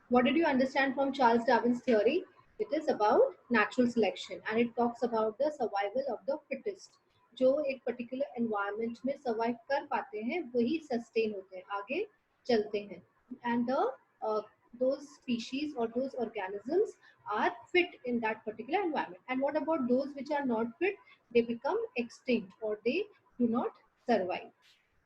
What did you understand from Charles Darwin's theory? It is about natural selection and it talks about the survival of the fittest. जो एक particular environment में survive कर पाते हैं वही sustain होते हैं, आगे चलते हैं. And the those species or those organisms are fit in that particular environment. And what about those which are not fit? They become extinct or they do not survive.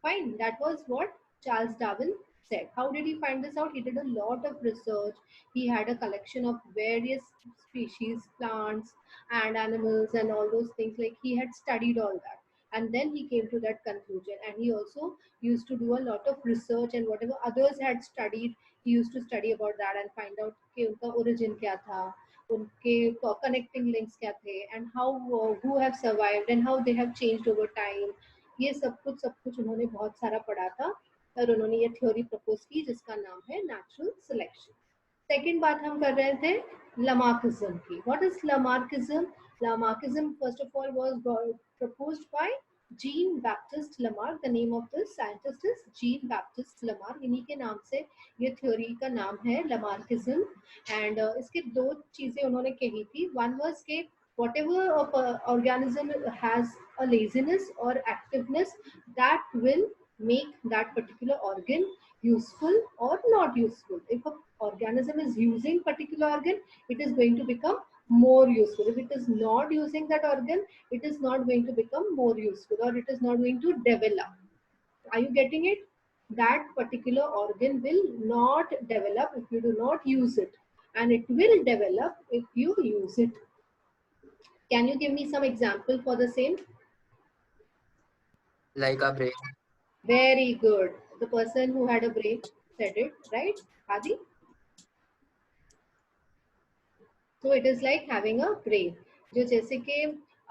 Fine, that was what Charles Darwin said. How did he find this out? He did a lot of research. He had a collection of various species, plants, and animals, and all those things. Like he had studied all that. And then he came to that conclusion. And he also used to do a lot of research, and whatever others had studied, he used to study about that and find out कि उनका origin क्या था, उनके connecting links क्या थे, and how who have survived and how they have changed over time. ये सब कुछ उन्होंने बहुत सारा पढ़ा था और उन्होंने ये थ्योरी प्रपोज की जिसका नाम है नेचुरल सिलेक्शन. सेकेंड बात हम कर रहे थे लमार्किज्म की. What is लमार्किज्म? लमार्किज्म first of all was proposed by Jean Baptiste Lamarck. The name of the scientist is Jean Baptiste Lamarck. इन्हीं के नाम से ये थ्योरी का नाम है लमार्किज्म. एंड इसके दो चीजें उन्होंने कही थी. वन वाज के whatever organism has a laziness or activeness that will make that particular organ useful or not useful. If an organism is using particular organ, it is going to become more useful. If it is not using that organ, it is not going to become more useful or it is not going to develop. Are you getting it? That particular organ will not develop if you do not use it, and it will develop if you use it. Can you give me some example for the same? Like a brain. Very good. The person who had a brain said it, right? Adi? So it is like having a brain. जो जैसे कि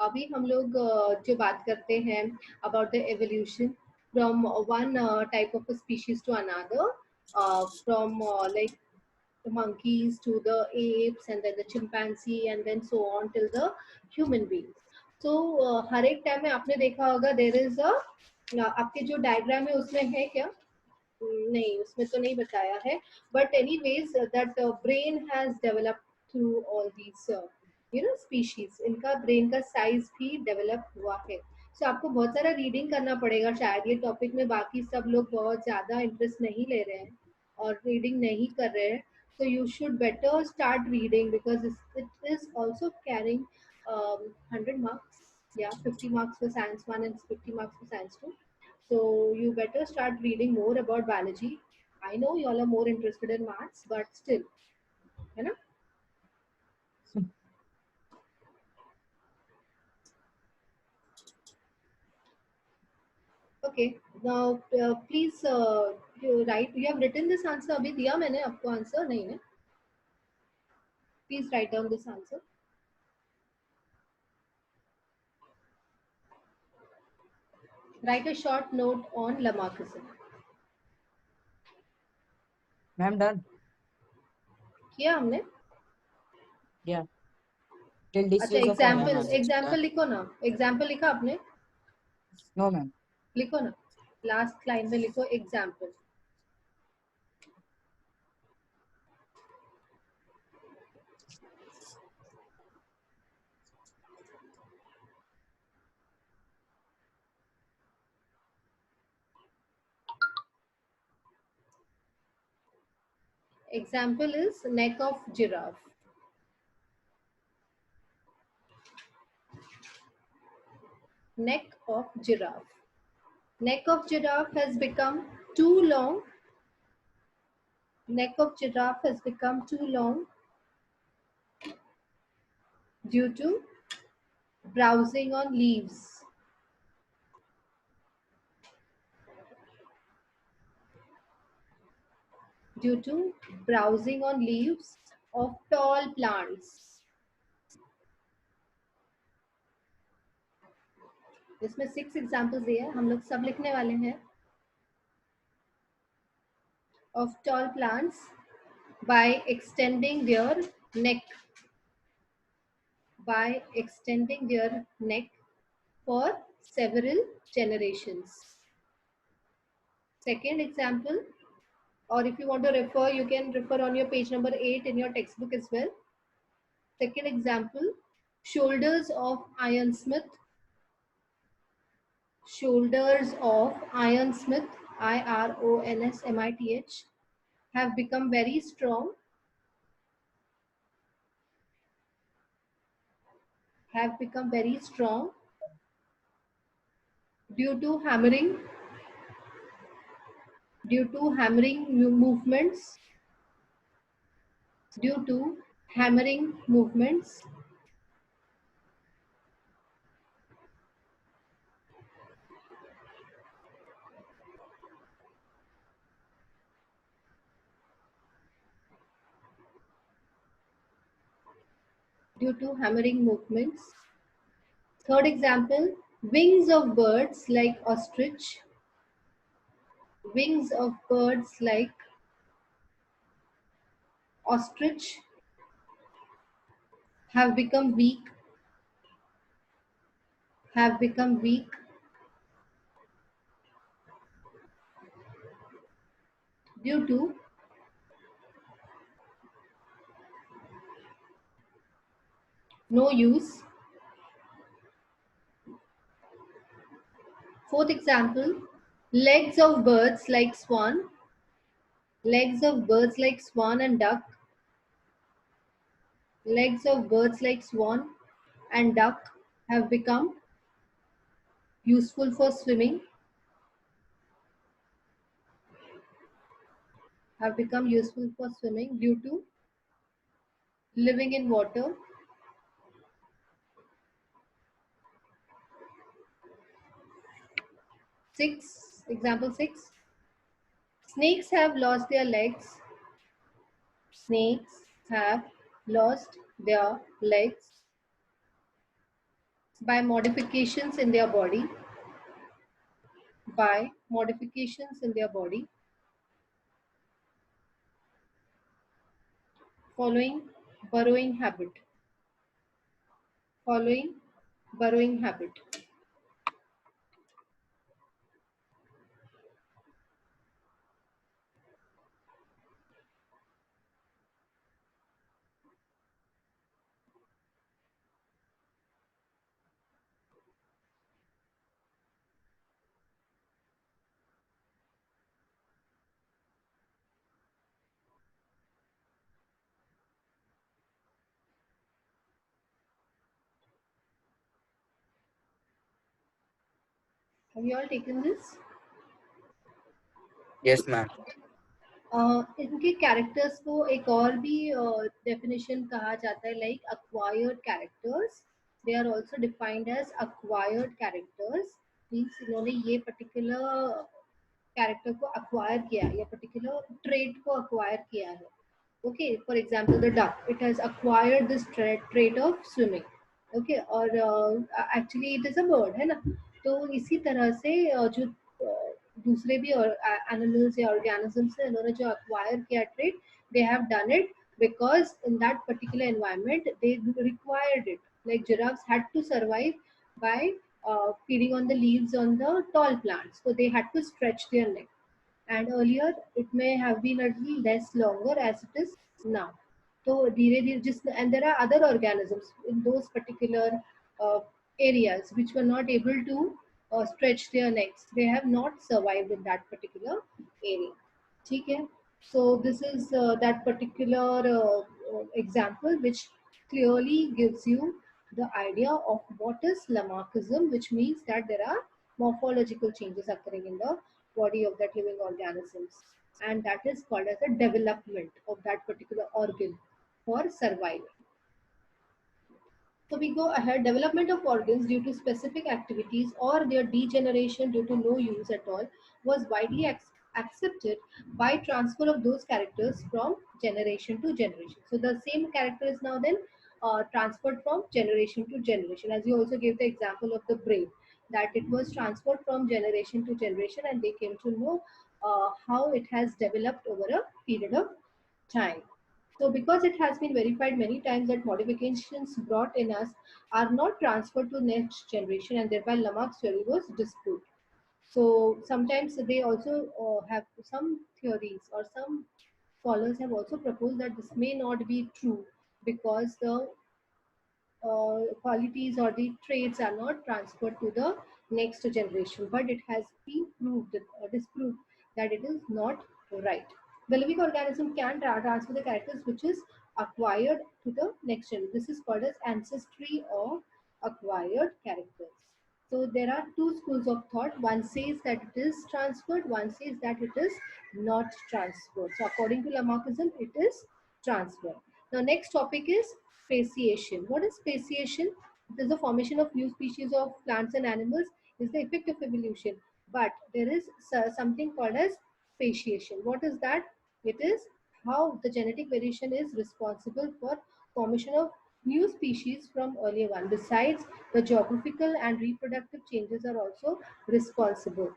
अभी हम लोग जो बात करते हैं about the evolution from one type of a species to another, from like the monkeys to the apes and then the chimpanzee and then so on till the human beings. So हर एक time में आपने देखा होगा there is a आपके जो diagram है उसमें है क्या? नहीं, उसमें तो नहीं बताया है. But anyways, that brain has developed through all these species. इनका brain का size भी develop हुआ है. So आपको बहुत सारा रीडिंग करना पड़ेगा शायद ये टॉपिक में. बाकी सब लोग बहुत ज्यादा इंटरेस्ट नहीं ले रहे हैं और रीडिंग नहीं कर रहे हैं. So you should better start reading because it is also carrying 100 marks. Yeah, 50 marks for science 1 and 50 marks for science 2. So you better start reading more about biology. I know you all are more interested in maths, but still, है ना? Okay. Now, please you write. You have written this answer. अभी दिया मैंने आपको answer नहीं ना? Please write down this answer. Write a short note on Lamarckism. Ma'am done किया हमने? या टिल अच्छा, एग्जाम्पल लिखो ना. एग्जाम्पल लिखा आपने? No ma'am. लिखो ना, लास्ट लाइन में लिखो example. Example is neck of giraffe. Neck of giraffe. Neck of giraffe has become too long. Neck of giraffe has become too long due to browsing on leaves. Due to browsing on leaves of tall plants. इसमें 6 examples दिए हैं, हम लोग सब लिखने वाले हैं. Of tall plants by extending their neck. By extending their neck for several generations. Second example, Or if you want to refer, you can refer on your page number 8 in your textbook as well. Second example, shoulders of ironsmith. Shoulders of ironsmith, ironsmith, have become very strong, have become very strong due to hammering, due to hammering movements, due to hammering movements, due to hammering movements. Third example, wings of birds like ostrich, wings of birds like ostrich have become weak, have become weak due to no use. Fourth example, legs of birds like swan, legs of birds like swan and duck, legs of birds like swan and duck have become useful for swimming, have become useful for swimming due to living in water. Example 6, snakes have lost their legs, snakes have lost their legs by modifications in their body, by modifications in their body following burrowing habit, following burrowing habit. Have you all taken this? Yes, ma'am. इनके characters को एक और भी definition कहा जाता है, like acquired characters. They are also defined as acquired characters. Means इन्होंने ये पर्टिकुलर कैरेक्टर को अक्वायर किया है, या पर्टिकुलर ट्रेट को अक्वायर किया है. Okay, for example the duck, it has acquired this trait of swimming. Okay, और actually it is a bird, है ना. तो इसी तरह से जो दूसरे भी एनिमल्स या ऑर्गेनिजम्स है, इन्होंने जो अक्वायर किया trait, they have done it because in that particular environment they required it. Like giraffes had to survive by feeding on the leaves on the tall plants, so they had to stretch their neck. And earlier it may have been a little less longer as it is now. So धीरे धीरे जिस, and there are other organisms in those particular uh, areas which were not able to stretch their necks. They have not survived in that particular area. ठीक है. So this is that particular example which clearly gives you the idea of what is Lamarckism, which means that there are morphological changes occurring in the body of that living organisms, and that is called as the development of that particular organ for survival. So we go ahead. Development of organs due to specific activities or their degeneration due to no use at all was widely accepted by transfer of those characters from generation to generation. So the same character is now then transferred from generation to generation. As you also gave the example of the brain, that it was transferred from generation to generation, and they came to know how it has developed over a period of time. So because it has been verified many times that modifications brought in us are not transferred to next generation, and thereby Lamarck's theory was disproved. So sometimes they also have some theories, or some scholars have also proposed that this may not be true, because the qualities or the traits are not transferred to the next generation. But it has been proved, disproved, that it is not right. The living organism can transfer the characters which is acquired to the next generation. This is called as ancestry of acquired characters. So there are two schools of thought. One says that it is transferred, one says that it is not transferred. So according to Lamarckism, it is transferred. Now next topic is speciation. What is speciation? It is the formation of new species of plants and animals, is the effect of evolution. But there is something called as speciation. What is that? It is how the genetic variation is responsible for formation of new species from earlier one. Besides, the geographical and reproductive changes are also responsible.